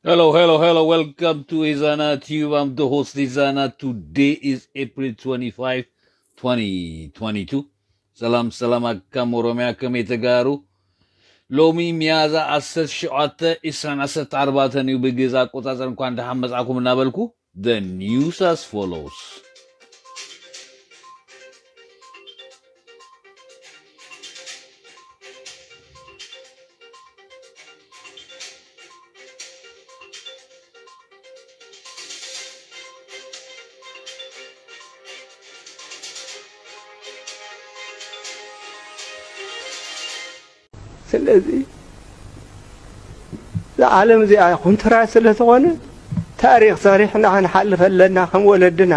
Hello. Welcome to Ezana Tube. I'm the host Ezana. Today is April 25, 2022. ሰላም akkam ኦሮሚያ ከም የተጋሩ ሎሚ ሚያዝያ 10 ሸዓተ 2014 እዩ ብግዛ አቆጣጠር እንኳን ደሃ መጻኩም እናበልኩ the news as follows. ስለዚህ العالم زي ኮንትራት ስለተሆነ ታሪክ ሰሪሕና ክንሓልፍ ኣለና ከም ወለድና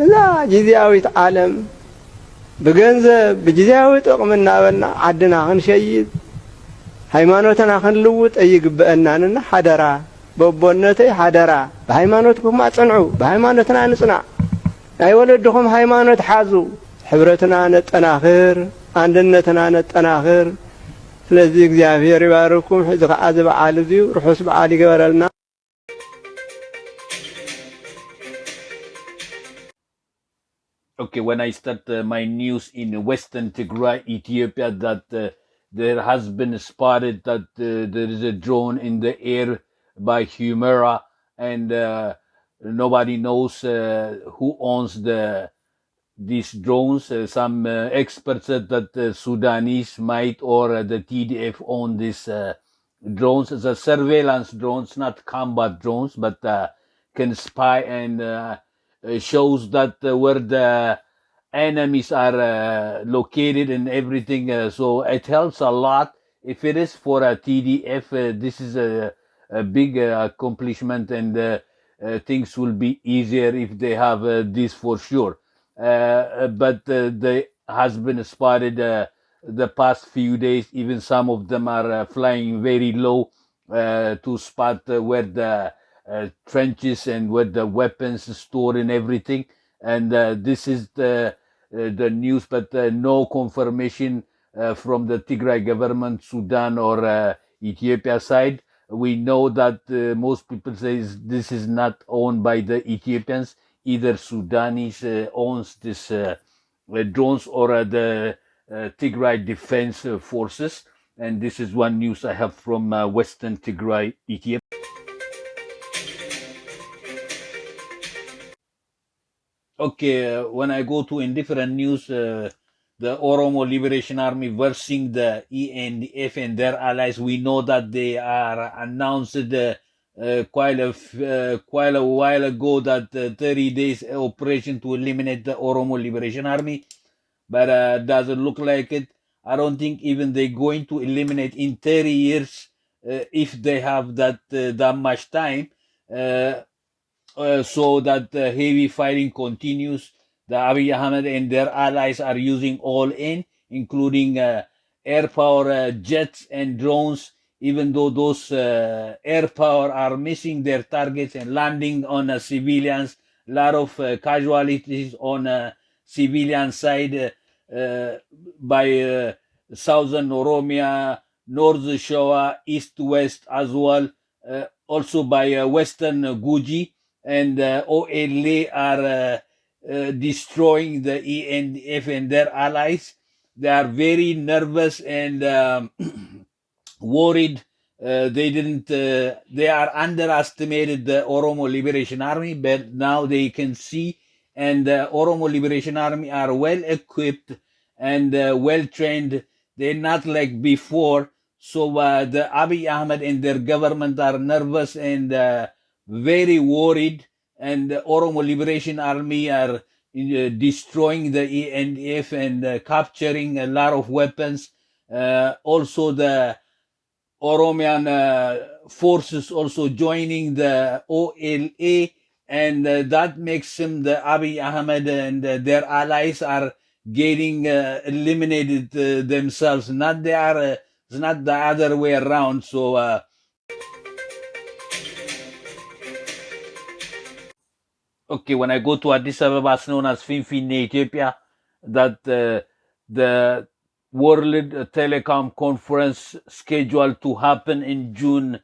እዛ ጊዜያዊት ዓለም ብገንዘብ ብጊዜያዊ ጥቕሚ እናበልና ዓድና ክንሸይድ ሃይማኖትና ክንልውጥ ይግብአናንና ሓደራ በቦነተይ ሓደራ ብሃይማኖትኩም አጽንዑ ብሃይማኖትና ንጽናዕ ናይ ወለድኩም ሃይማኖት ሓዙ ሕብረትና ነጠናኽር አንድነትና ነጠናኽር ስለዚህ እግዚአብሔር ይባርኩም ሕዚ ከዓዝ በዓል እዚዩ ርሑስ በዓል ይገበረልና Okay, when I start my news in Western Tigray, Ethiopia, that there has been spotted that there is a drone in the air by Humera, and nobody knows who owns these drones. Some experts said that the Sudanese might or the TDF own these drones. The surveillance drones, not combat drones, but can spy and shows that where the enemies are located and everything. So it helps a lot. If it is for a TDF, this is a big accomplishment, and things will be easier if they have this for sure. But they has been spotted the past few days. Even some of them are flying very low to spot where the trenches and where the weapons stored and everything. And this is the news, but no confirmation from the Tigray government, Sudan, or Ethiopia side. We know that most people say this is not owned by the Ethiopians. Either Sudanese owns this drones or the Tigray Defense Forces. And this is one news I have from Western Tigray, Ethiopia. Okay, when I go to indifferent news, the Oromo Liberation Army versing the ENDF and their allies, we know that they are announced quite a while ago that 30 days operation to eliminate the Oromo Liberation Army, but doesn't look like it. I don't think even they're going to eliminate in 30 years if they have that much time. So that heavy fighting continues. The Abiy Ahmed and their allies are using all in, including air power jets and drones, even though those air power are missing their targets and landing on civilians. A lot of casualties on civilian side by southern Oromia, north Shoa, east west as well, also by western Guji, and OLA are destroying the ENDF and their allies. They are very nervous and worried. They are underestimated the Oromo Liberation Army, but now they can see, and the Oromo Liberation Army are well equipped and well trained. They're not like before. So the Abiy Ahmed and their government are nervous and very worried, and the Oromo Liberation Army are destroying the ENDF and capturing a lot of weapons. Also, the Oromian forces also joining the OLA, and that makes him the Abiy Ahmed and their allies are getting eliminated themselves. Not they are. It's not the other way around. So okay, when I go to Addis Ababa, it's known as Finfinne, Ethiopia, that the World Telecom Conference scheduled to happen in June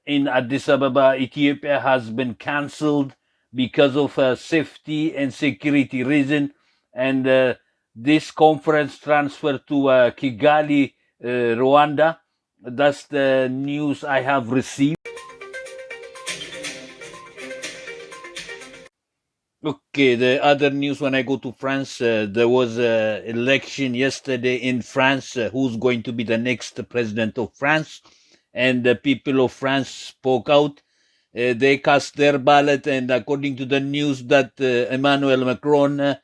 in Addis Ababa, Ethiopia, has been cancelled because of safety and security reason, and this conference transferred to Kigali, Rwanda. That's the news I have received. Okay, the other news, when I go to France, there was an election yesterday in France, who's going to be the next president of France, and the people of France spoke out. They cast their ballot, and according to the news, that Emmanuel Macron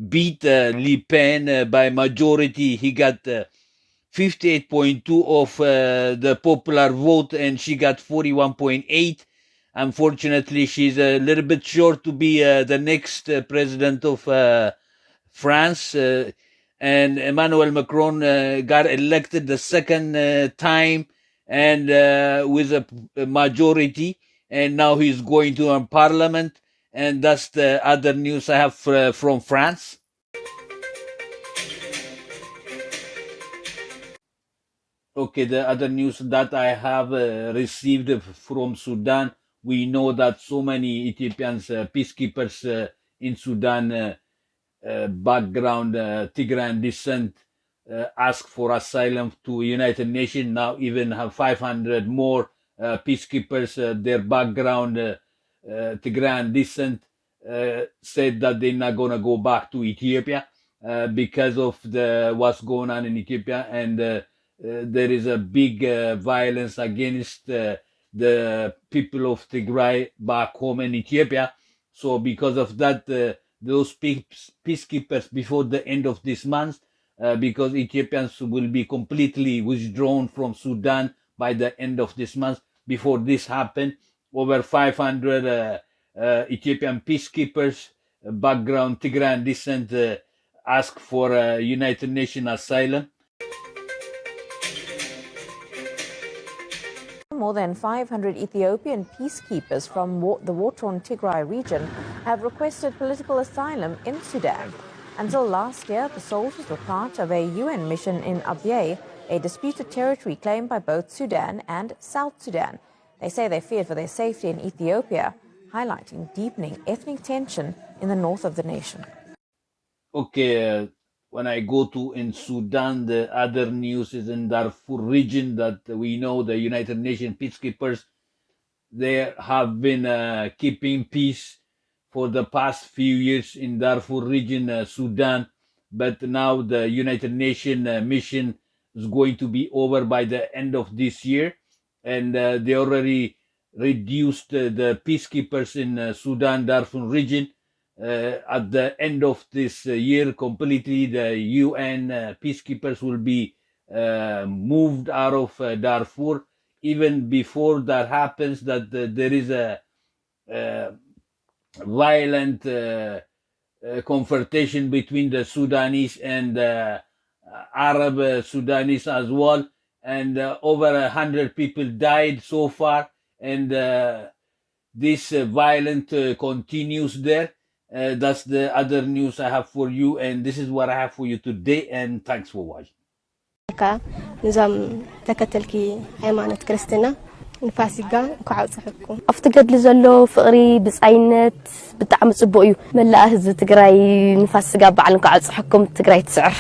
beat Le Pen by majority. He got 58.2 of the popular vote, and she got 41.8. Unfortunately, she's a little bit short to be the next president of France. And Emmanuel Macron got elected the second time, and with a majority. And now he's going to parliament. And that's the other news I have from France. Okay, the other news that I have received from Sudan, we know that so many Ethiopians, peacekeepers in Sudan, background, Tigrayan descent, ask for asylum to United Nations. Now even have 500 more peacekeepers, their background, Tigrayan descent, said that they're not going to go back to Ethiopia because of what's going on in Ethiopia, and there is a big violence against the people of Tigray back home in Ethiopia. So because of that, those peacekeepers, before the end of this month, because Ethiopians will be completely withdrawn from Sudan by the end of this month. Before this happened, over 500 Ethiopian peacekeepers, background Tigrayan descent, asked for United Nations asylum. More than 500 Ethiopian peacekeepers from the war-torn Tigray region have requested political asylum in Sudan. Until last year, the soldiers were part of a UN mission in Abyei, a disputed territory claimed by both Sudan and South Sudan. They say they feared for their safety in Ethiopia, highlighting deepening ethnic tension in the north of the nation. Okay, when I go to in Sudan, the other news is in Darfur region that we know the United Nations peacekeepers, they have been keeping peace for the past few years in Darfur region, Sudan. But now the United Nations mission is going to be over by the end of this year. And they already reduced the peacekeepers in Sudan, Darfur region. At the end of this year, completely the UN peacekeepers will be moved out of Darfur. Even before that happens, that there is a violent confrontation between the Sudanese and Arab Sudanese as well, and over 100 people died so far, and this violence continues there. That's the other news I have for you, and this is what I have for you today, and thanks for watching. نظام ተከተልኪ ሃይማኖት ክርስትና ንፋሲጋ ክዓጽሕኩም ኣብቲ ገድሊ ዘሎ ፍቕሪ ብጻይነት ብጣዕሚ ጽቡቕ እዩ መላእ ህዝቢ ትግራይ ንፋሲጋ በዓል ክዓጽሕኩም ትግራይ ትስዕር